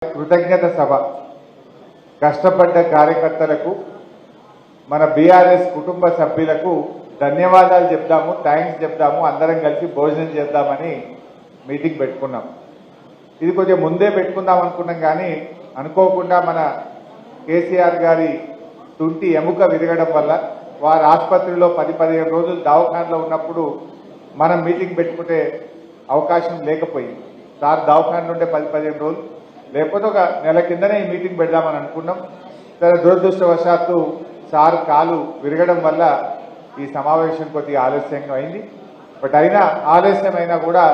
కృతజ్ఞత సభ కష్టపడ్డ కార్యకర్తలకు మన బీఆర్ఎస్ కుటుంబ సభ్యులకు ధన్యవాదాలు చెప్దాము, థ్యాంక్స్ చెప్దాము, అందరం కలిసి భోజనం చేద్దామని మీటింగ్ పెట్టుకున్నాం. ఇది కొంచెం ముందే పెట్టుకుందాం అనుకున్నాం, కానీ అనుకోకుండా మన కేసీఆర్ గారి తుంటి ఎముక విరగడం వల్ల వారు ఆసుపత్రిలో 10-15 రోజులు దవాఖానలో ఉన్నప్పుడు మనం మీటింగ్ పెట్టుకుంటే అవకాశం లేకపోయింది. సార్ దవాఖాన నుండే 10-15 రోజులు, లేకపోతే ఒక నెల కిందనే ఈ మీటింగ్ పెడదామని అనుకున్నాం. సరే, దురదృష్టవశాత్తు సార్ కాలు విరగడం వల్ల ఈ సమావేశం కొద్దిగా ఆలస్యంగా అయింది. బట్ అయినా ఆలస్యమైనా కూడా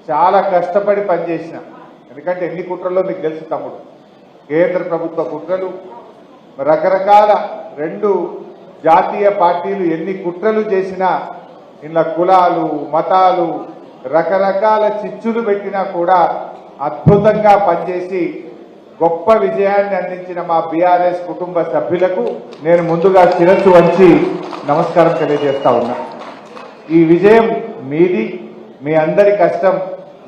చాలా కష్టపడి పనిచేసిన. ఎందుకంటే ఎన్ని కుట్రల్లో మీకు తెలుసు తమ్ముడు, కేంద్ర ప్రభుత్వ కుట్రలు, రకరకాల 2 జాతీయ పార్టీలు ఎన్ని కుట్రలు చేసినా, ఇలా కులాలు మతాలు రకరకాల చిచ్చులు పెట్టినా కూడా అద్భుతంగా పనిచేసి గొప్ప విజయాన్ని అందించిన మా బీఆర్ఎస్ కుటుంబ సభ్యులకు నేను ముందుగా శిరస్సు వంచి నమస్కారం తెలియజేస్తా ఉన్నా. ఈ విజయం మీది, మీ అందరి కష్టం.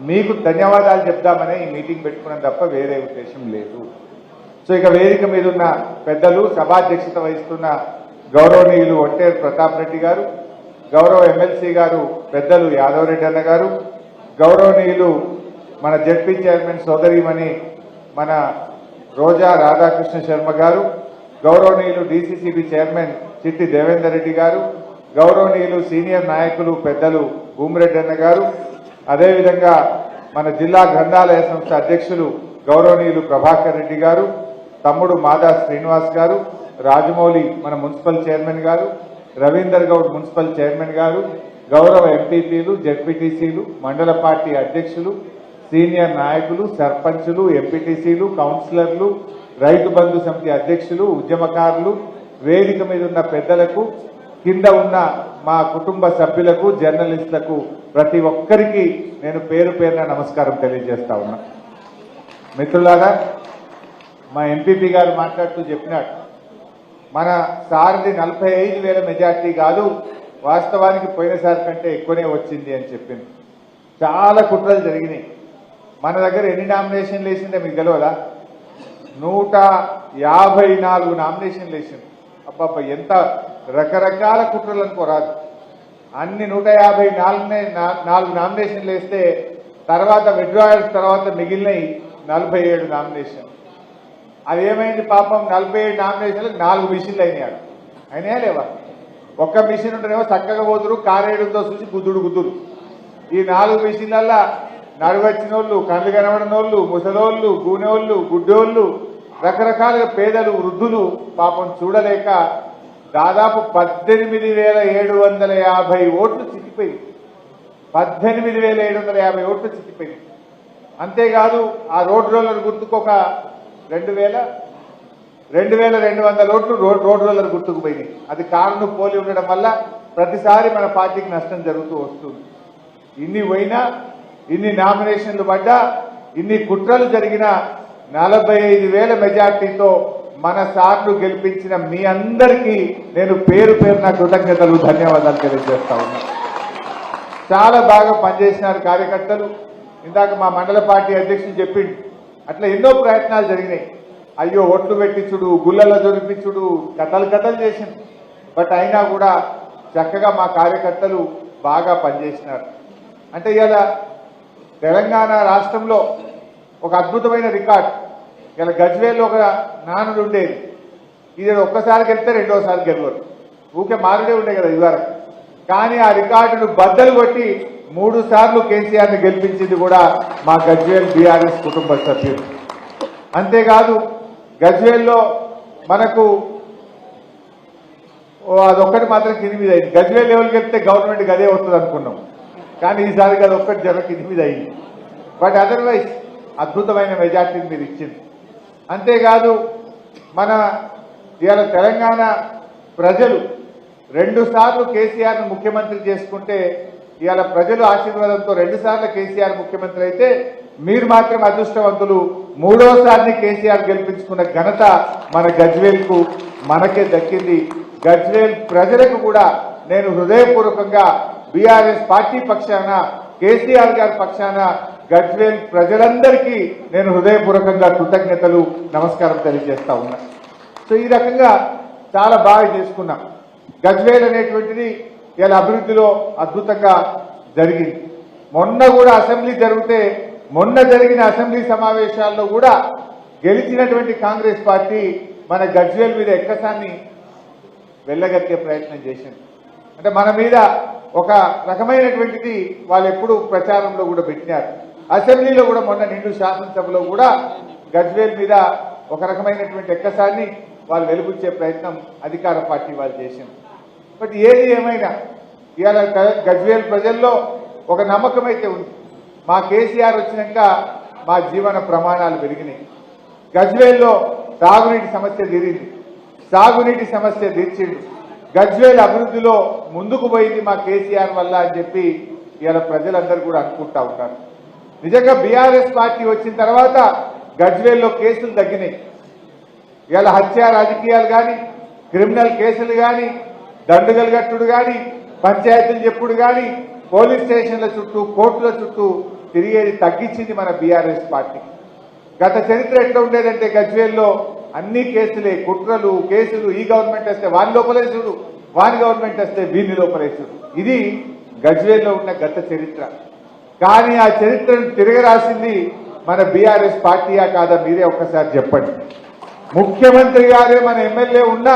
మీకు ధన్యవాదాలు చెప్దామనే ఈ మీటింగ్ పెట్టుకున్నాం తప్ప వేరే ఉద్దేశం లేదు. సో ఇక వేదిక మీద ఉన్న పెద్దలు, సభాధ్యక్షత వహిస్తున్న గౌరవనీయులు ఒంటేరు ప్రతాప్ రెడ్డి గారు, గౌరవ ఎమ్మెల్సీ గారు పెద్దలు యాదవ్ రెడ్డి అన్న గారు, గౌరవనీయులు మన జెడ్పీ చైర్మన్ సోదరిమణి మన రోజా రాధాకృష్ణ శర్మ గారు, గౌరవనీయులు డీసీసీబీ చైర్మన్ చిట్టి దేవేందర్ రెడ్డి గారు, గౌరవనీయులు సీనియర్ నాయకులు పెద్దలు భూమిరెడ్డి అన్న గారు, అదేవిధంగా మన జిల్లా గ్రంథాలయ సంస్థ అధ్యక్షులు గౌరవనీయులు ప్రభాకర్ రెడ్డి గారు, తమ్ముడు మాదా శ్రీనివాస్ గారు, రాజమౌళి మన మున్సిపల్ చైర్మన్ గారు, రవీందర్ గౌడ్ మున్సిపల్ చైర్మన్ గారు, గౌరవ ఎంపీపీలు, జెడ్పీటీసీలు, మండల పార్టీ అధ్యక్షులు, సీనియర్ నాయకులు, సర్పంచులు, ఎంపీటీసీలు, కౌన్సిలర్లు, రైతు బంధు సమితి అధ్యక్షులు, ఉద్యమకారులు, వేదిక మీద ఉన్న పెద్దలకు, కింద ఉన్న మా కుటుంబ సభ్యులకు, జర్నలిస్టులకు ప్రతి ఒక్కరికి నేను పేరు పేరున నమస్కారం తెలియజేస్తా ఉన్నా. మిత్రులారా, మా ఎంపీపీ గారు మాట్లాడుతూ చెప్పినాడు, మన సార్ది 45,000 మెజార్టీ కాదు, వాస్తవానికి పోయినసారి కంటే ఎక్కువనే వచ్చింది అని చెప్పింది. చాలా కుట్రలు జరిగినాయి. మన దగ్గర ఎన్ని నామినేషన్లు వేసిందే మీకు తెలియదా? 154 నామినేషన్లు వేసింది. అబ్బాబ్బా, ఎంత రకరకాల కుట్రలు అనుకోరాదు. అన్ని 154 నామినేషన్లు వేస్తే తర్వాత విత్డ్రాయల్స్ తర్వాత మిగిలినవి 47 నామినేషన్. అది ఏమైంది పాపం, 47 నామినేషన్లకు 4 మిషన్లు అయినాయా లేవా? ఒక్క మిషన్ ఉంటేనేమో చక్కగా పోతురు, కారేడుతో చూసి గుద్దుడు. ఈ 4 మిషన్లల్లా నడవచ్చిన వాళ్ళు, కళ్ళు కనబడిన వాళ్ళు, ముసలోళ్ళు, గూనెోళ్ళు, గుడ్డోళ్ళు, రకరకాలుగా పేదలు, వృద్ధులు పాపం చూడలేక దాదాపు 18,750 ఓట్లు చిక్కిపోయింది. 18,750 ఓట్లు చిక్కిపోయింది. అంతేకాదు, ఆ రోడ్ రోలర్ గుర్తుకు ఒక 2,200 ఓట్లు రోడ్ రోలర్ గుర్తుకు పోయినాయి. అది కారును పోలి ఉండడం వల్ల ప్రతిసారి మన పార్టీకి నష్టం జరుగుతూ వస్తుంది. ఇన్ని పోయినా, ఇన్ని నామినేషన్లు పడ్డా, ఇన్ని కుట్రలు జరిగిన 45,000 మెజార్టీతో మన సార్లు గెలిపించిన మీ అందరికీ నేను పేరు పేరున కృతజ్ఞతలు, ధన్యవాదాలు తెలియజేస్తా ఉన్నా. చాలా బాగా పనిచేసినారు కార్యకర్తలు. ఇందాక మా మండల పార్టీ అధ్యక్షులు చెప్పిండు, అట్లా ఎన్నో ప్రయత్నాలు జరిగినాయి. అయ్యో, ఒట్లు పెట్టించుడు, గుళ్ళల్లో దొరికించుడు, కథలు చేసింది. బట్ అయినా కూడా చక్కగా మా కార్యకర్తలు బాగా పనిచేసినారు. అంటే ఇలా తెలంగాణ రాష్ట్రంలో ఒక అద్భుతమైన రికార్డ్. ఇలా గజ్వేల్లో ఒక నానుడు ఉండేది, ఇది ఒక్కసారి గెలిస్తే రెండోసారి గెలవరు, ఊకే మారుడే ఉండే కదా ఇదివరకు. కానీ ఆ రికార్డును బద్దలు కొట్టి 3 సార్లు కేసీఆర్ని గెలిపించింది కూడా మా గజ్వేల్ బీఆర్ఎస్ కుటుంబ సభ్యులు. అంతేకాదు, గజ్వేల్లో మనకు అదొక్కటి మాత్రం కింది మీద అయింది. గజ్వేల్ లెవెల్కి వెళ్తే గవర్నమెంట్ గదే వస్తుంది అనుకున్నాం, కానీ ఈసారి అది ఒక్కటి జర కింది మీద అయింది. బట్ అదర్వైజ్ అద్భుతమైన మెజార్టీని మీరు ఇచ్చింది. అంతేకాదు, మన ఇవాళ తెలంగాణ ప్రజలు 2 సార్లు కేసీఆర్ను ముఖ్యమంత్రి చేసుకుంటే, ఇవాళ ప్రజలు ఆశీర్వాదంతో 2 సార్లు కేసీఆర్ ముఖ్యమంత్రి అయితే, మీరు మాత్రం అదృష్టవంతులు, 3వసారిని కేసీఆర్ గెలిపించుకున్న ఘనత మన గజ్వేల్కు మనకే దక్కింది. గజ్వేల్ ప్రజలకు కూడా నేను హృదయపూర్వకంగా బీఆర్ఎస్ పార్టీ పక్షాన, కేసీఆర్ గారి పక్షాన గజ్వేల్ ప్రజలందరికీ నేను హృదయపూర్వకంగా కృతజ్ఞతలు నమస్కారం తెలియజేస్తా ఉన్నా. సో ఈ రకంగా చాలా బాగా చేసుకున్నాం. గజ్వేల్ అనేటువంటిది ఇలా అభివృద్ధిలో అద్భుతంగా జరిగింది. మొన్న కూడా అసెంబ్లీ జరిగితే మొన్న జరిగిన అసెంబ్లీ సమావేశాల్లో కూడా గెలిచినటువంటి కాంగ్రెస్ పార్టీ మన గజ్వేల్ మీద ఎక్కసాన్ని వెళ్ళగక్కే ప్రయత్నం చేసింది. అంటే మన మీద ఒక రకమైనటువంటిది వాళ్ళు ఎప్పుడు ప్రచారంలో కూడా పెట్టినారు. అసెంబ్లీలో కూడా మొన్న నిండు శాసనసభలో కూడా గజ్వేల్ మీద ఒక రకమైనటువంటి ఎక్కసాన్ని వాళ్ళు వెలుగుచ్చే ప్రయత్నం అధికార పార్టీ వాళ్ళు చేసింది. బట్ ఏది ఏమైనా ఇవాళ గజ్వేల్ ప్రజల్లో ఒక నమ్మకం అయితే ఉంది. మా కేసీఆర్ వచ్చినాక మా జీవన ప్రమాణాలు పెరిగినాయి. గజ్వేల్లో తాగునీటి సమస్య తీరింది, సాగునీటి సమస్య తీర్చిండు. గజ్వేల్ అభివృద్ధిలో ముందుకు పోయింది మా కేసీఆర్ వల్ల అని చెప్పి ఇవాళ ప్రజలందరూ కూడా అనుకుంటా ఉన్నారు. నిజంగా బీఆర్ఎస్ పార్టీ వచ్చిన తర్వాత గజ్వేల్లో కేసులు తగ్గినాయి. ఇవాళ హత్య రాజకీయాలు కానీ, క్రిమినల్ కేసులు కానీ, దండుగలు కట్టుడు కానీ, పంచాయతీలు చెప్పుడు కానీ, పోలీస్ స్టేషన్ల చుట్టూ కోర్టుల చుట్టూ తిరిగేది తగ్గించింది మన బీఆర్ఎస్ పార్టీ. గత చరిత్ర ఎట్లా ఉండేదంటే గజ్వేల్లో అన్ని కేసులే, కుట్రలు కేసులు. ఈ గవర్నమెంట్ వస్తే వాని లోపలేసుడు, వాని గవర్నమెంట్ వస్తే వీని లోపలేసుడు. ఇది గజ్వేల్లో ఉన్న గత చరిత్ర. కానీ ఆ చరిత్రను తిరగరాసింది మన బీఆర్ఎస్ పార్టీయా కాదా మీరే ఒక్కసారి చెప్పండి. ముఖ్యమంత్రి గారే మన ఎమ్మెల్యే ఉన్నా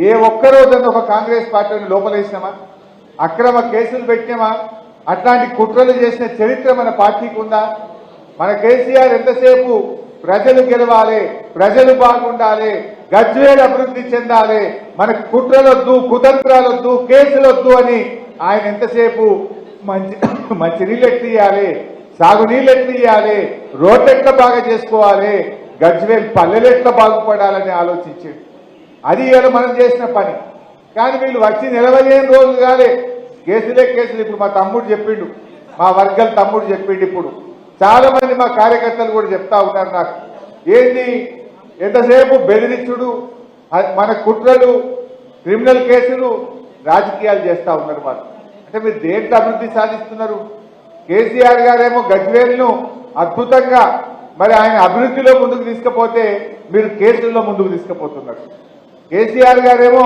ఏ ఒక్కరోజన్నా ఒక కాంగ్రెస్ పార్టీని లోపలేసినామా? అక్రమ కేసులు పెట్టినామా? అట్లాంటి కుట్రలు చేసిన చరిత్ర మన పార్టీకి ఉందా? మన కేసీఆర్ ఎంతసేపు ప్రజలు గెలవాలి, ప్రజలు బాగుండాలి, గజ్వేల్ అభివృద్ధి చెందాలి, మనకు కుట్రలొద్దు, కుతంత్రాలొద్దు, కేసులొద్దు అని ఆయన ఎంతసేపు మంచి నీళ్ళు ఎట్టియాలి, సాగునీళ్ళు ఎట్టియాలి, రోడ్లు ఎట్లా బాగా చేసుకోవాలి, గజ్వేల్ పల్లెలు ఎట్లా బాగుపడాలని ఆలోచించాడు. అది ఇలా మనం చేసిన పని. కానీ వీళ్ళు వచ్చి నిలవలేని రోజులు కాలే, కేసులే కేసులు. ఇప్పుడు మా తమ్ముడు చెప్పిండు, మా వర్గల తమ్ముడు చెప్పిండు. ఇప్పుడు చాలా మంది మా కార్యకర్తలు కూడా చెప్తా ఉన్నారు నాకు, ఏంది ఎంతసేపు బెదిరించుడు, మన కుట్రలు, క్రిమినల్ కేసులు, రాజకీయాలు చేస్తా ఉన్నారు వాళ్ళు. అంటే మీరు దేంట్లో అభివృద్ధి సాధిస్తున్నారు? కేసీఆర్ గారేమో గజ్వేల్ను అద్భుతంగా మరి ఆయన అభివృద్ధిలో ముందుకు తీసుకుపోతే మీరు కేసుల్లో ముందుకు తీసుకుపోతున్నారు. కేసీఆర్ గారేమో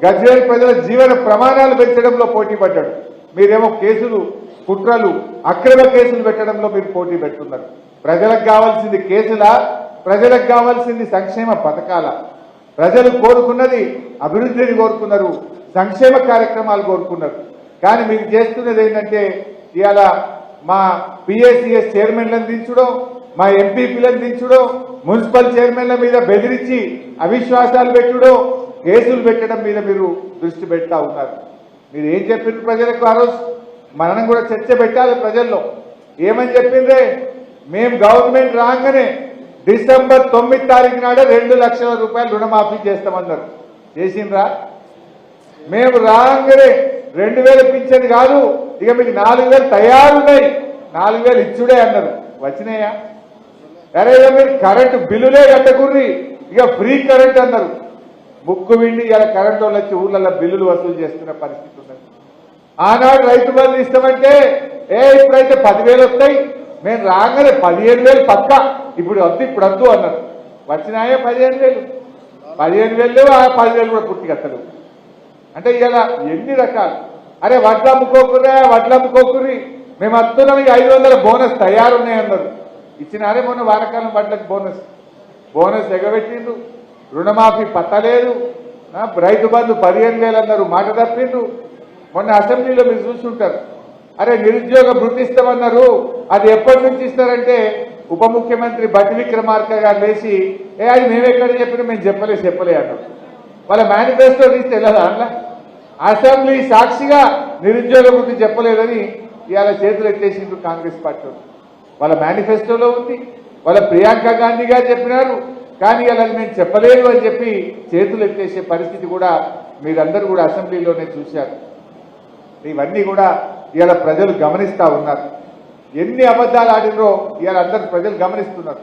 గజ్వేల్ ప్రజల జీవన ప్రమాణాలు పెంచడంలో పోటీ పడ్డాడు. మీరేమో కేసులు, కుట్రలు, అక్రమ కేసులు పెట్టడంలో మీరు పోటీ పెడుతున్నారు. ప్రజలకు కావాల్సింది కేసులా? ప్రజలకు కావాల్సింది సంక్షేమ పథకాల? ప్రజలు కోరుకున్నది అభివృద్ధిని కోరుకున్నారు, సంక్షేమ కార్యక్రమాలు కోరుకున్నారు. కానీ మీరు చేస్తున్నది ఏంటంటే ఇవాళ మా పిఏసిఎస్ చైర్మన్లను దించడం, మా ఎంపీపీలను దించడం, మున్సిపల్ చైర్మన్ల మీద బెదిరించి అవిశ్వాసాలు పెట్టడం, కేసులు పెట్టడం మీద మీరు దృష్టి పెడతా ఉన్నారు. మీరు ఏం చెప్పిండ్రు ప్రజలకు? ఆ రోజు మనం కూడా చర్చ పెట్టాలి ప్రజల్లో. ఏమని చెప్పిండ్రే? మేము గవర్నమెంట్ రాగానే డిసెంబర్ 9 తారీఖు నాడే 2 లక్షల రూపాయలు రుణమాఫీ చేస్తామన్నారు. చేసిండ్రా? మేము రాగానే 2000 పింఛన్ కాదు, ఇక మీకు 4000 తయారున్నాయి, 4000 ఇచ్చుడే అన్నారు. వచ్చినాయా? అరే ఇక మీరు కరెంటు బిల్లులే కట్టకుర్రి, ఇక ఫ్రీ కరెంట్ అన్నారు. ముక్కు విండి ఇలా కరెంటు వాళ్ళు వచ్చి ఊళ్ళల్లో బిల్లులు వసూలు చేస్తున్న పరిస్థితి ఉన్నది. ఆనాడు రైతు బంధు ఇస్తామంటే ఇప్పుడైతే 10,000 వస్తాయి, మేము రాగానే 15,000 పక్కా, ఇప్పుడు వద్దు ఇప్పుడు వద్దు అన్నారు. వచ్చినాయే 15,000? 15,000 ఆ 10,000 కూడా పూర్తిగా వస్తలేవు. అంటే ఇలా ఎన్ని రకాలు. అరే వడ్లు అమ్ముకోకుర్రా, వడ్లు అమ్ముకోకుర్రి, మేము వస్తున్నాం, ఇక 500 బోనస్ తయారున్నాయన్నారు. ఇచ్చినారే మొన్న వానకాలం వడ్లకు బోనస్ ఎగబెట్టిండ్రు. రుణమాఫీ పత్తలేదు, రైతు బంధు 15,000 అన్నారు, మాట తప్పిండ్రు. మొన్న అసెంబ్లీలో మీరు చూస్తుంటారు. అరే నిరుద్యోగ భృతి ఇస్తామన్నారు, అది ఎప్పటి నుంచి ఇస్తారంటే ఉప ముఖ్యమంత్రి బట్టి విక్రమార్క గారు లేచి అది మేమెక్కడ చెప్పినా మేము చెప్పలే అన్నారు. వాళ్ళ మేనిఫెస్టో తీస్తే వెళ్ళదా అట్లా? అసెంబ్లీ సాక్షిగా నిరుద్యోగ భృతి చెప్పలేదని ఇవాళ చేతులు ఎత్తేసిండ్రు కాంగ్రెస్ పార్టీ. వాళ్ళ మేనిఫెస్టోలో ఉంది, వాళ్ళ ప్రియాంక గాంధీ గారు చెప్పినారు. కానీ ఇలా మేము చెప్పలేదు అని చెప్పి చేతులు ఎత్తేసే పరిస్థితి కూడా మీరందరూ కూడా అసెంబ్లీలోనే చూశారు. ఇవన్నీ కూడా ఇవాళ ప్రజలు గమనిస్తూ ఉన్నారు. ఎన్ని అబద్ధాలు ఆడినో ఇవాళ అందరూ ప్రజలు గమనిస్తున్నారు.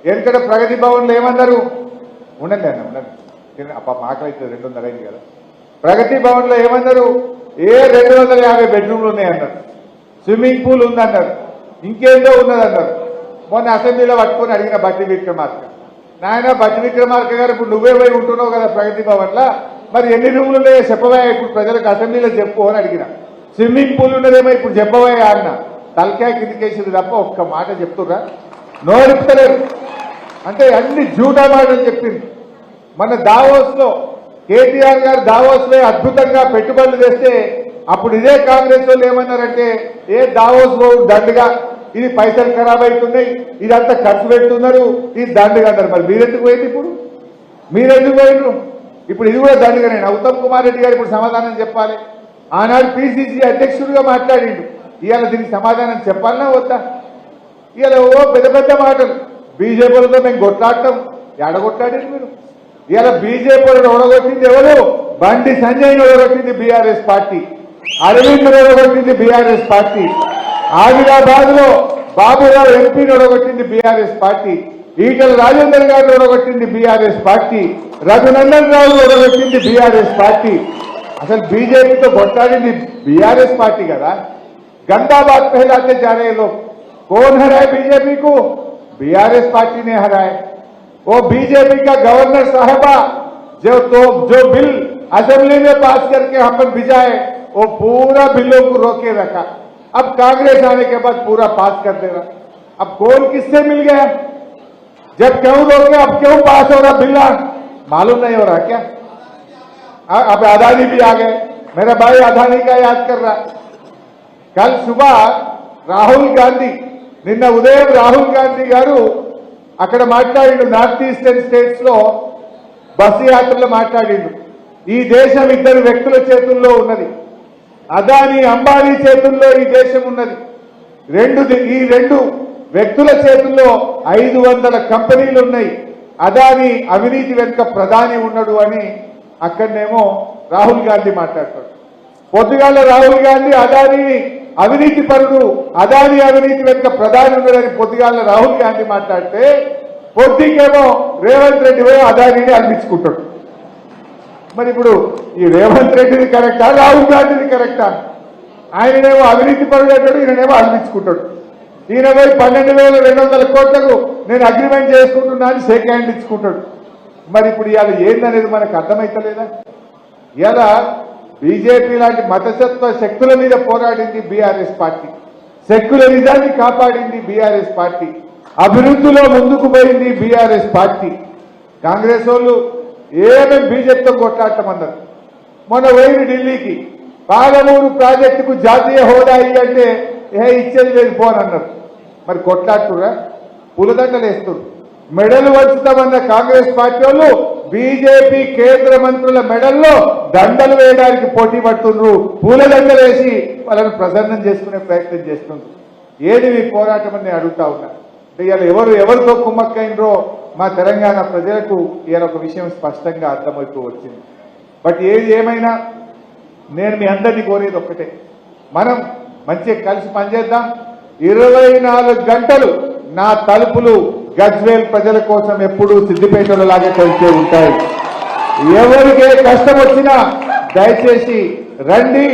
ఎందుకంటే ప్రగతి భవన్లో ఏమన్నారు? ఉండండి అన్న ఉండండి, ఆకలైతే 200 అయింది కదా. ప్రగతి భవన్లో ఏమన్నారు? 250 బెడ్రూమ్లు ఉన్నాయన్నారు, స్విమ్మింగ్ పూల్ ఉందన్నారు. ఇంకేందో ఉన్నదన్నారు. మొన్న అసెంబ్లీలో పట్టుకొని అడిగిన బట్టి విక్రమార్క, నాయన బట్టి విక్రమార్క గారు ఇప్పుడు నువ్వే పోయి ఉంటున్నావు కదా ప్రగతి భవన్లో, మరి ఎన్ని రూములు ఉన్నాయో చెప్పవా ఇప్పుడు ప్రజలకు అసెంబ్లీలో చెప్పు అని అడిగిన. స్విమ్మింగ్ పూల్ ఉన్నదేమో ఇప్పుడు చెప్పవా అన్న. తలకాయ కిందికేసింది తప్ప ఒక్క మాట చెప్తుర్రా? నోరుపుతలేరు. అంటే అన్ని జూటా మాటలు చెప్పింది. మన దావోస్లో కేటీఆర్ గారు దావోస్లో అద్భుతంగా పెట్టుబడులు తెస్తే అప్పుడు ఇదే కాంగ్రెస్ వాళ్ళు ఏమన్నారంటే, ఏ దావోస్ దండుగా, ఇది పైసలు ఖరాబ్ అవుతున్నాయి, ఇదంతా ఖర్చు పెడుతున్నారు, ఇది దండుగా అన్నారు. మరి మీరెందుకు పోయింది? ఇప్పుడు మీరెందుకు పోయినరు? ఇప్పుడు ఇది కూడా దండుగా. నేను ఉత్తమ్ కుమార్ రెడ్డి గారు ఇప్పుడు సమాధానం చెప్పాలి. ఆనాడు పిసిసి అధ్యక్షుడిగా మాట్లాడిండు, ఇవాళ దీనికి సమాధానం చెప్పాలన్నా వద్దా? ఇవాళ ఓ పెద్ద పెద్ద మాటలు, బీజేపీలతో మేము కొట్లాడటం. ఎడగొట్లాడారు మీరు? ఇవాళ బీజేపీలను ఓడగొట్టింది ఎవరు? బండి సంజయ్ని ఓడగొట్టింది బీఆర్ఎస్ పార్టీ, అరవింద్ ఓడగొట్టింది బీఆర్ఎస్ పార్టీ, ఆదిలాబాద్ లో బాబురావు ఎంపీని ఓడగొట్టింది బీఆర్ఎస్ పార్టీ, ఈటల రాజేందర్ గారిని ఓడగొట్టింది బీఆర్ఎస్ పార్టీ, రఘునందన్ రావు ఓడగొట్టింది బీఆర్ఎస్ పార్టీ. అసలు బీజేపీతో కొట్లాడింది బీఆర్ఎస్ పార్టీ కదా. गंदा बात फैलाते जा रहे लोग। कौन हराए बीजेपी को? बीआरएस पार्टी ने हराए। वो बीजेपी का गवर्नर साहबा जो बिल असेंबली में पास करके अपन भिजाए, वो पूरा बिलों को रोके रखा। अब कांग्रेस आने के बाद पूरा पास कर दे रहा। अब कौन किससे मिल गया? जब क्यों रोके, अब क्यों पास हो रहा बिल? मालूम नहीं हो रहा क्या? अब अदानी भी आ गए। मेरा भाई अदानी का याद कर रहा। कल सुबह राहुल गांधी, నిన్న ఉదయం రాహుల్ గాంధీ గారు అక్కడ మాట్లాడిండు, నార్త్ ఈస్టర్న్ స్టేట్స్ లో బస్సు యాత్రలో మాట్లాడిండు. ఈ దేశం ఇద్దరు వ్యక్తుల చేతుల్లో ఉన్నది, అదానీ అంబానీ చేతుల్లో ఈ దేశం ఉన్నది. ఈ రెండు వ్యక్తుల చేతుల్లో 500 కంపెనీలు ఉన్నాయి. అదానీ అవినీతి వెనుక ప్రధాని ఉన్నాడు అని అక్కడనేమో రాహుల్ గాంధీ మాట్లాడతాడు. పొద్దుగాల రాహుల్ గాంధీ అదానీ అవినీతి పరుడు, అదానీ అవినీతి వెనుక ప్రధాని ఉన్నాడని పొద్దుగాల రాహుల్ గాంధీ మాట్లాడితే, పొద్దుకేమో రేవంత్ రెడ్డి పోయి అదానీని అనిపించుకుంటాడు. మరి ఇప్పుడు ఈ రేవంత్ రెడ్డిది కరెక్టా, రాహుల్ గాంధీది కరెక్టా? ఆయననేమో అవినీతి పరుడు అంటాడు, ఈయననేమో అనిపించుకుంటాడు. ఈయన పోయి 12,200 కోట్లకు నేను అగ్రిమెంట్ చేసుకుంటున్నా అని షేక్ హ్యాండ్ ఇచ్చుకుంటాడు. మరి ఇప్పుడు ఇవాళ ఏందనేది మనకు అర్థమైతలేదా? ఇలా బీజేపీ లాంటి మతతత్వ శక్తుల మీద పోరాడింది బీఆర్ఎస్ పార్టీ, సెక్యులరిజాన్ని కాపాడింది బీఆర్ఎస్ పార్టీ, అభివృద్ధిలో ముందుకు పోయింది బీఆర్ఎస్ పార్టీ. కాంగ్రెస్ వాళ్ళు ఏమేమి బీజేపీతో కొట్లాడటమన్నారు. మొన్న పోయింది ఢిల్లీకి, పాలమూరు ప్రాజెక్టుకు జాతీయ హోదా అంటే ఇచ్చేది లేదు పోనన్నారు. మరి కొట్లాడుతురా? పులదండలు వేస్తున్నారు. మెడలు వంచుతామన్న కాంగ్రెస్ పార్టీ వాళ్ళు బీజేపీ కేంద్ర మంత్రుల మెడల్లో దండలు వేయడానికి పోటీ పడుతున్నారు, పూలదండలు వేసి వాళ్ళని ప్రసన్నం చేసుకునే ప్రయత్నం చేస్తున్నారు. ఏది మీ పోరాటం అని నేను అడుగుతా ఉన్నా. ఇవాళ ఎవరితో కుమ్మక్కైనరో మా తెలంగాణ ప్రజలకు ఇవాళ ఒక విషయం స్పష్టంగా అర్థమవుతూ వచ్చింది. బట్ ఏది ఏమైనా నేను మీ అందరినీ కోరేది ఒక్కటే, మనం మంచిగా కలిసి పనిచేద్దాం. 24 గంటలు నా తలుపులు గజ్వేల్ ప్రజల కోసం ఎప్పుడూ సిద్దిపేటలో లాగే కలిసే ఉంటాయి. ఎవరికే కష్టం వచ్చినా దయచేసి రండి,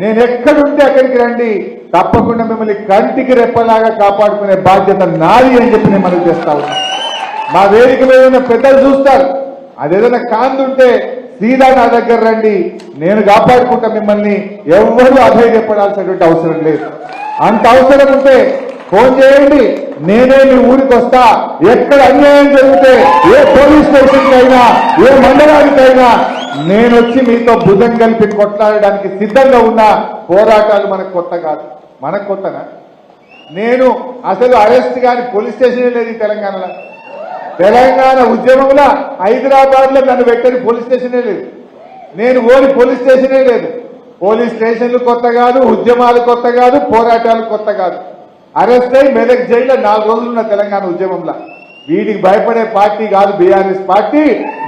నేను ఎక్కడుంటే అక్కడికి రండి, తప్పకుండా మిమ్మల్ని కంటికి రెప్పలాగా కాపాడుకునే బాధ్యత నాది అని చెప్పి నేను మనవి చేస్తా ఉన్నా. మా వేదిక మీద ఉన్న పెద్దలు చూస్తారు, అదేదైనా కాందుంటే సీదా నా దగ్గర రండి, నేను కాపాడుకుంటా మిమ్మల్ని. ఎవ్వరూ అధైర్యపడాల్సినటువంటి అవసరం లేదు. అంత అవసరం ఉంటే ఫోన్ చేయండి, నేనే మీ ఊరికి వస్తా. ఎక్కడ అన్యాయం జరిగితే ఏ పోలీస్ స్టేషన్కి అయినా, ఏ మండలానికైనా నేను వచ్చి మీతో భుజం కలిపి కొట్లాడడానికి సిద్ధంగా ఉన్న. పోరాటాలు మనకు కొత్త కాదు. మనకు కొత్తనా? నేను అసలు అరెస్ట్ కాని పోలీస్ స్టేషనే లేదు ఈ తెలంగాణలో. తెలంగాణ ఉద్యమంలో హైదరాబాద్ లో నన్ను పెట్టని పోలీస్ స్టేషనే లేదు. నేను ఓని పోలీస్ స్టేషనే లేదు. పోలీస్ స్టేషన్లు కొత్త కాదు, ఉద్యమాలు కొత్త కాదు, పోరాటాలు కొత్త కాదు. అరెస్ట్ అయి మెదక్ జైల్లో 4 రోజులు ఉన్న తెలంగాణ ఉద్యమంలో. వీటికి భయపడే పార్టీ కాదు బీఆర్ఎస్ పార్టీ.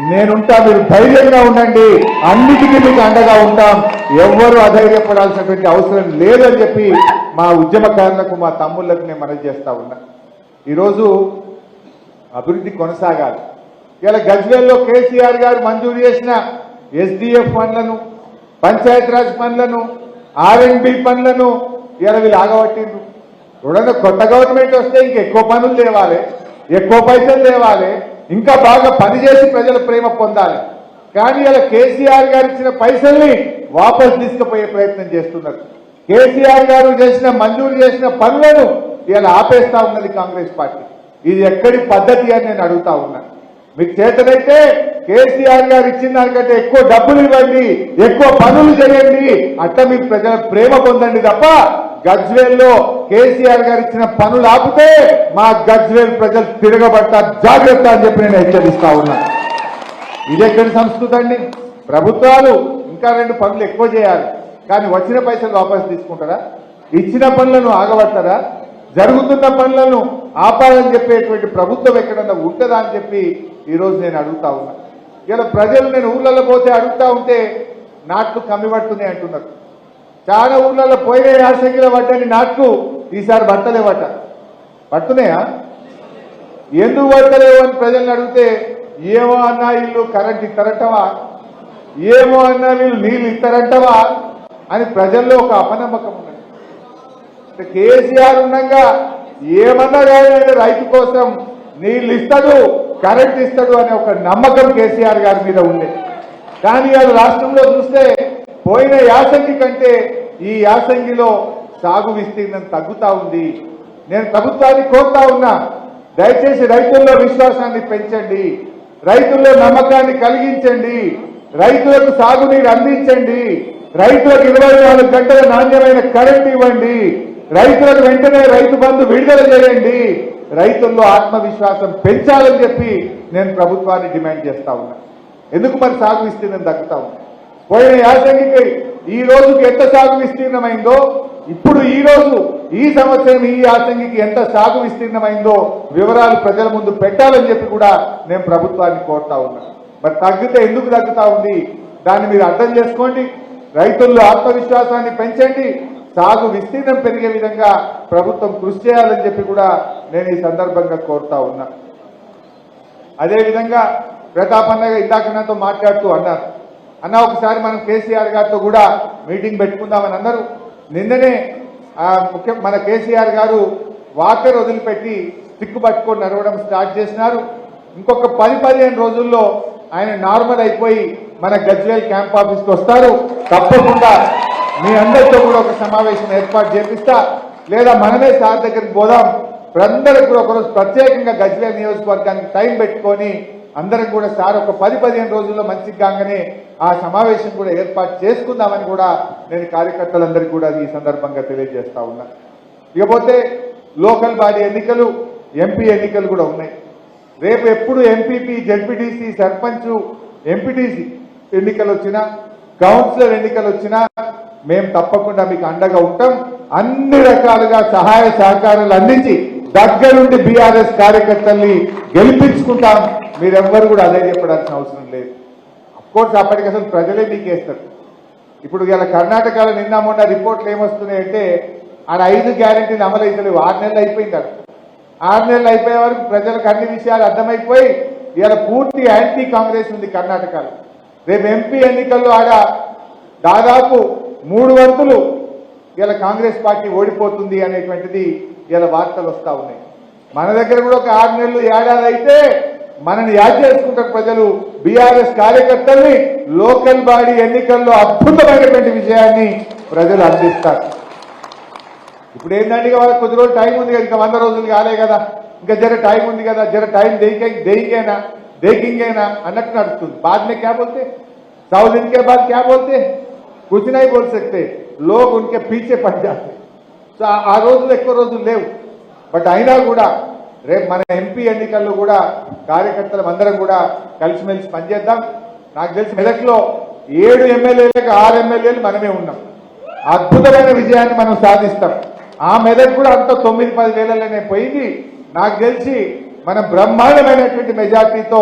నేనుంటా, మీరు ధైర్యంగా ఉండండి, అన్నిటికీ మీకు అండగా ఉంటాం. ఎవ్వరూ అధైర్యపడాల్సినటువంటి అవసరం లేదని చెప్పి మా ఉద్యమకారులకు, మా తమ్ముళ్లకు నేను మనవి చేస్తా ఉన్నా. ఈరోజు అభివృద్ధి కొనసాగాలి. ఇలా గజ్వేల్లో కేసీఆర్ గారు మంజూరు చేసిన ఎస్డిఎఫ్ పనులను, పంచాయతీరాజ్ పనులను, ఆర్ఎండ్బి పనులను ఇలా వీళ్ళు ఆగబట్టిండ్రు. చూడండి, కొత్త గవర్నమెంట్ వస్తే ఇంకెక్కువ పనులు తేవాలి, ఎక్కువ పైసలు తేవాలి, ఇంకా బాగా పనిచేసి ప్రజల ప్రేమ పొందాలి. కానీ ఇలా కేసీఆర్ గారు ఇచ్చిన పైసల్ని వాపస్ తీసుకుపోయే ప్రయత్నం చేస్తున్నారు. కేసీఆర్ గారు మంజూరు చేసిన పనులను ఇలా ఆపేస్తా ఉన్నది కాంగ్రెస్ పార్టీ. ఇది ఎక్కడి పద్ధతి అని నేను అడుగుతా ఉన్నా. మీకు చేతనైతే కేసీఆర్ గారు ఇచ్చిన దానికంటే ఎక్కువ డబ్బులు ఇవ్వండి, ఎక్కువ పనులు చేయండి, అట్లా మీకు ప్రజల ప్రేమ పొందండి తప్ప గజ్వేల్లో కేసీఆర్ గారు ఇచ్చిన పనులు ఆపితే మా గజ్వేల్ ప్రజలు తిరగబడతారు, జాగ్రత్త అని చెప్పి నేను హెచ్చరిస్తా ఉన్నా. ఇదెక్కడి సంస్కృతి అండి? ప్రభుత్వాలు ఇంకా 2 పనులు ఎక్కువ చేయాలి, కానీ వచ్చిన పైసలు వాపసు తీసుకుంటారా? ఇచ్చిన పనులను ఆగబడతారా? జరుగుతున్న పనులను ఆపాలని చెప్పేటువంటి ప్రభుత్వం ఎక్కడన్నా ఉంటుందా అని చెప్పి ఈరోజు నేను అడుగుతా ఉన్నా. ఇలా ప్రజలు నేను ఊళ్ళల్లో పోతే అడుగుతా ఉంటే నాట్లు కమ్మి పడుతున్నాయి అంటున్నారు. చాలా ఊళ్ళల్లో పోయిన యాసంగిలో పడ్డని నాట్లు ఈసారి పట్టలేవట. పడుతున్నాయా? ఎందుకు పడతలేవు అని ప్రజల్ని అడిగితే ఏమో అన్నా వీళ్ళు కరెంట్ ఇస్తారంటవా, ఏమో అన్నా వీళ్ళు నీళ్ళు ఇస్తారంటవా అని ప్రజల్లో ఒక అపనమ్మకం ఉన్నది. కేసీఆర్ ఉండగా ఏమన్నా కానీ రైతు కోసం నీళ్లు ఇస్తాడు, కరెంట్ ఇస్తాడు అనే ఒక నమ్మకం కేసీఆర్ గారి మీద ఉంది. కానీ అది రాష్ట్రంలో చూస్తే పోయిన యాసంగి కంటే ఈ యాసంగిలో సాగు విస్తీర్ణం తగ్గుతా ఉంది. నేను ప్రభుత్వాన్ని కోరుతా ఉన్నా, దయచేసి రైతుల్లో విశ్వాసాన్ని పెంచండి, రైతుల్లో నమ్మకాన్ని కలిగించండి, రైతులకు సాగునీరు అందించండి, రైతులకు 24 గంటల నాణ్యమైన కరెంట్ ఇవ్వండి, రైతులకు వెంటనే రైతు బంధు విడుదల చేయండి, రైతుల్లో ఆత్మవిశ్వాసం పెంచాలని చెప్పి నేను ప్రభుత్వాన్ని డిమాండ్ చేస్తా ఉన్నా. ఎందుకు మరి సాగు విస్తీర్ణం తగ్గుతా ఉంది? పోయిన యాసంగికి ఈ రోజుకి ఎంత సాగు విస్తీర్ణమైందో, ఇప్పుడు ఈ సంవత్సరం ఈ యాసంగికి ఎంత సాగు విస్తీర్ణమైందో వివరాలు ప్రజల ముందు పెట్టాలని చెప్పి కూడా నేను ప్రభుత్వాన్ని కోరుతా ఉన్నా. మరి తగ్గితే ఎందుకు తగ్గుతా ఉంది దాన్ని మీరు అర్థం చేసుకోండి, రైతుల్లో ఆత్మవిశ్వాసాన్ని పెంచండి, సాగు విస్తీర్ణం పెరిగే విధంగా ప్రభుత్వం కృషి చేయాలని చెప్పి కూడా నేను ఈ సందర్భంగా కోరుతా ఉన్నా. అదేవిధంగా ప్రతాప్ అన్నగా ఇందాక నాతో మాట్లాడుతూ అన్నారు, అన్న ఒకసారి మనం కేసీఆర్ గారితో కూడా మీటింగ్ పెట్టుకుందామని అన్నారు. నిన్ననే మన కేసీఆర్ గారు వాకర్ వదిలిపెట్టి స్టిక్ పట్టుకొని నడవడం స్టార్ట్ చేసినారు. ఇంకొక 10-15 రోజుల్లో ఆయన నార్మల్ అయిపోయి మన గజ్వేల్ క్యాంప్ ఆఫీస్కి వస్తారు. తప్పకుండా మీ అందరితో కూడా ఒక సమావేశం ఏర్పాటు చేపిస్తా, లేదా మనమే సార్ దగ్గరికి పోదాం, అందరికి కూడా ఒకరోజు ప్రత్యేకంగా గజ్వేల్ నియోజకవర్గానికి టైం పెట్టుకొని అందరం కూడా సార్ ఒక 10-15 రోజుల్లో మంచి కాగానే ఆ సమావేశం కూడా ఏర్పాటు చేసుకుందామని కూడా నేను కార్యకర్తలందరికీ కూడా ఈ సందర్భంగా తెలియజేస్తా ఉన్నా. ఇకపోతే లోకల్ బాడీ ఎన్నికలు, ఎంపీ ఎన్నికలు కూడా ఉన్నాయి. రేపు ఎప్పుడు ఎంపీపీ, జెడ్పీటీసీ, సర్పంచ్, ఎంపీటీసీ ఎన్నికలు వచ్చినా, కౌన్సిలర్ ఎన్నికలు వచ్చినా మేము తప్పకుండా మీకు అండగా ఉంటాం. అన్ని రకాలుగా సహాయ సహకారాలు అందించి దగ్గరుండి బీఆర్ఎస్ కార్యకర్తల్ని గెలిపించుకుంటాం. మీరెవ్వరు కూడా అదే చెప్పడాల్సిన అవసరం లేదు. అఫ్కోర్స్ అప్పటికి అసలు ప్రజలే మీకేస్తారు. ఇప్పుడు ఇలా కర్ణాటకలో నిన్న మొన్న రిపోర్ట్లు ఏమొస్తున్నాయంటే ఆడ 5 గ్యారెంటీలు అమలు అవుతలేవు. 6 నెలలు అయిపోయింది. 6 నెలలు అయిపోయే వరకు ప్రజలకు అన్ని విషయాలు అర్థమైపోయి ఇలా పూర్తి యాంటీ కాంగ్రెస్ ఉంది కర్ణాటకలో. రేపు ఎంపీ ఎన్నికల్లో ఆడ దాదాపు 3 వంతులు ఇలా కాంగ్రెస్ పార్టీ ఓడిపోతుంది అనేటువంటిది ఇలా వార్తలు వస్తూ ఉన్నాయి. మన దగ్గర కూడా ఒక 6 నెలలు, ఏడాది అయితే మనని యాద్ చేసుకుంటారు ప్రజలు. బీఆర్ఎస్ కార్యకర్తల్ని లోకల్ బాడీ ఎన్నికల్లో అద్భుతమైనటువంటి విజయాన్ని ప్రజలు అందిస్తారు. ఇప్పుడు ఏంటంటే వాళ్ళకి కొద్ది రోజులు టైం ఉంది కదా, ఇంకా 100 రోజులు కాలే కదా, ఇంకా జర టైం ఉంది కదా, జర టైం देखेंगे అన్నట్టు నడుస్తుంది. बाद में क्या बोलते, 100 दिन के बाद क्या बोलते, कुछ नहीं बोल सकते, लोग उनके पीछे पड़ जाते. సో ఆ రోజులు ఎక్కువ రోజులు లేవు. బట్ అయినా కూడా రేపు మన ఎంపీ ఎన్నికల్లో కూడా కార్యకర్తలు అందరం కూడా కలిసిమెలిసి పనిచేద్దాం. నాకు తెలిసి మెదక్లో 7 ఎమ్మెల్యేలకు 6 ఎమ్మెల్యేలు మనమే ఉన్నాం. అద్భుతమైన విజయాన్ని మనం సాధిస్తాం. ఆ మెదక్ కూడా అంత 9-10 వేలలోనే పోయింది. నాకు తెలిసి మనం బ్రహ్మాండమైనటువంటి మెజార్టీతో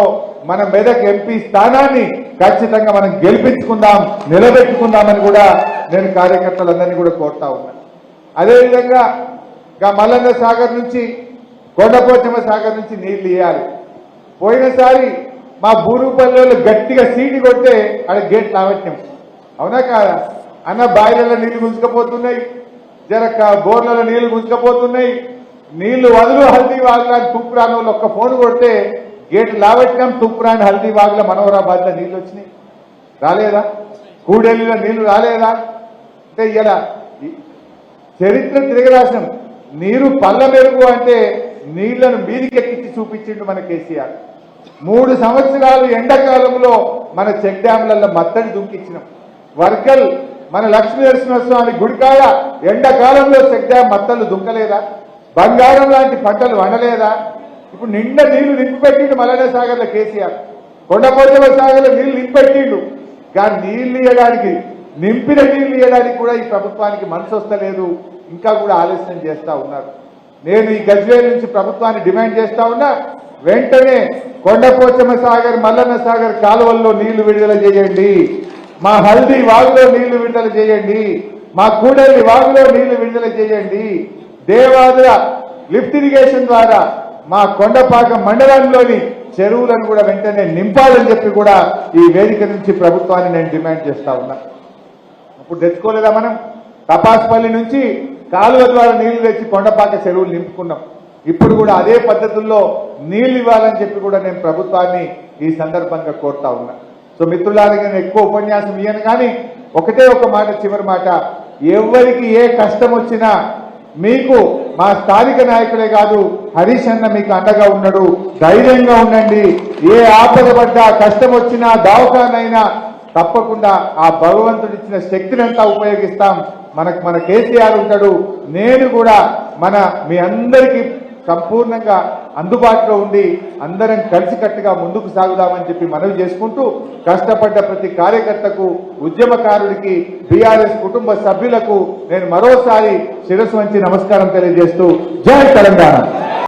మన మెదక్ ఎంపీ స్థానాన్ని ఖచ్చితంగా మనం గెలిపించుకుందాం, నిలబెట్టుకుందామని కూడా నేను కార్యకర్తలందరినీ కూడా కోరుతా ఉన్నాను. అదేవిధంగా మల్లన్న సాగర్ నుంచి, కొండపోచమ్మ సాగర్ నుంచి నీళ్లు ఇవ్వాలి. పోయినసారి మా బూరుపల్లిలో గట్టిగా సీటి కొడితే ఆడ గేట్ లావట్యం, అవునా కాదా అన్న? బాయిలలో నీళ్లు గుంజుకపోతున్నాయి, జరక్క బోర్లలో నీళ్లు గుంజుకపోతున్నాయి, నీళ్లు వదులు హల్దీ వాగులా తూప్రాన్ వాళ్ళు ఒక్క ఫోన్ కొడితే గేట్ లావెట్టినాం తూప్రాన్ హల్దీ వాగుల మనోహరాబాద్ లో నీళ్లు వచ్చినాయి. రాలేదా? కూడెల్లిలో నీళ్లు రాలేదా? అంటే ఇలా చరిత్ర తిరగరాశం. నీరు పళ్ళ మెరుగు అంటే నీళ్లను మీదికెక్కించి చూపించిండు మన కేసీఆర్. 3 సంవత్సరాలు ఎండాకాలంలో మన చెక్ డ్యాంలలో మత్తడి దుంకిచ్చినాం. వర్గల్ మన లక్ష్మీ నరసింహస్వామి గుడికాడ ఎండాకాలంలో చెక్ డ్యాం మత్తలు దుంకలేదా? బంగారం లాంటి పంటలు వండలేదా? ఇప్పుడు నిండా నీళ్లు నింపిపెట్టిండు మల్లన్న సాగర్లో కేసీఆర్. కొండపోచమ్మ సాగర్లో నీళ్లు నింపిపెట్టిండు. కానీ నీళ్లు ఇవ్వడానికి, నింపిన నీళ్లు ఇవ్వడానికి కూడా ఈ ప్రభుత్వానికి మనసు వస్తలేదు. ఇంకా కూడా ఆలస్యం చేస్తా ఉన్నారు. నేను ఈ గజ్వేల్ నుంచి ప్రభుత్వాన్ని డిమాండ్ చేస్తా ఉన్నా, వెంటనే కొండపోచమ్మ సాగర్, మల్లన్న సాగర్ కాలువల్లో నీళ్లు విడుదల చేయండి. మా హల్దీ వాగులో నీళ్లు విడుదల చేయండి. మా కూడలి వాగులో నీళ్లు విడుదల చేయండి. దేవాదుల లిఫ్ట్ ఇరిగేషన్ ద్వారా మా కొండపాక మండలంలోని చెరువులను కూడా వెంటనే నింపాలని చెప్పి కూడా ఈ వేదిక నుంచి ప్రభుత్వాన్ని నేను డిమాండ్ చేస్తా ఉన్నా. ఇప్పుడు తెచ్చుకోలేదా మనం? తపాస్పల్లి నుంచి కాలువ ద్వారా నీళ్లు తెచ్చి కొండపాక చెరువులు నింపుకున్నాం. ఇప్పుడు కూడా అదే పద్ధతుల్లో నీళ్లు ఇవ్వాలని చెప్పి కూడా నేను ప్రభుత్వాన్ని ఈ సందర్భంగా కోరుతా ఉన్నా. సో మిత్రులారా, నేను ఎక్కువ ఉపన్యాసం ఇయ్యను, కానీ ఒకటే ఒక మాట, చివరి మాట, ఎవరికి ఏ కష్టం వచ్చినా మీకు మా స్థానిక నాయకులే కాదు, హరీష్ అన్న మీకు అండగా ఉన్నాడు. ధైర్యంగా ఉండండి. ఏ ఆపద పడ్డా, కష్టం వచ్చినా, దవాఖానైనా తప్పకుండా ఆ భగవంతుడిచ్చిన శక్తిని అంతా ఉపయోగిస్తాం. మన కేసీఆర్ ఉంటాడు. నేను కూడా మీ అందరికీ సంపూర్ణంగా అందుబాటులో ఉండి అందరం కలిసికట్టుగా ముందుకు సాగుదామని చెప్పి మనవి చేసుకుంటూ, కష్టపడ్డ ప్రతి కార్యకర్తకు, ఉద్యమకారుడికి, బీఆర్ఎస్ కుటుంబ సభ్యులకు నేను మరోసారి శిరస్సు వంచి నమస్కారం తెలియజేస్తూ, జై తెలంగాణ.